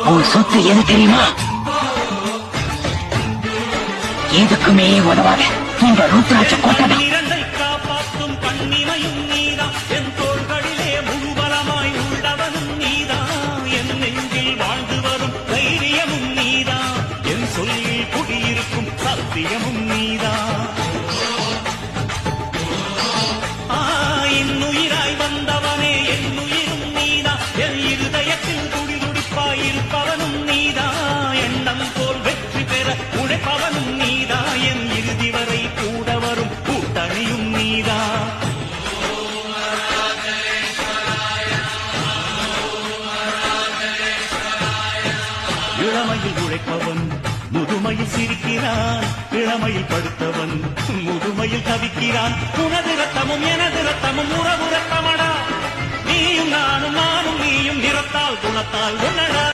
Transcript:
உன் சொத்து எது தெரியுமா? எதுக்குமே உதவாத இந்த ருத்ராட்ச கோட்டை. காப்பாற்றும் கண்ணிமையும் நீதான், என் தோள்களிலே முழுபலமாய் உள்ளவனும் நீதான், என் நெஞ்சில் வாழ்ந்து வரும் தைரியமும் நீதான், என் சொல்லில் குடியிருக்கும் சத்தியமும் நீதான். இன்னுயிராய் வந்தவனே என் உயிரும் நீதான், என் இருதயத்தில் துடிதுடிப்பாயிருப்பவனும் நீதான், எண்ணம் போல் வெற்றி பெற உழைப்பவனும் நீதான், என் இறுதி வரை கூட வரும் கூட்டணியும் நீதான். இளமையில் உழைப்பவன் முதுமையில் சிரிக்கிறான், இளமையில் படுத்தவன் முதுமையில் தவிக்கிறான். உனது ரத்தமும் எனது ரத்தமும் உறவு ரத்தமடா, நீயும் நானும் நானும் நீயும் நிறத்தால் குணத்தால் உன்னடா.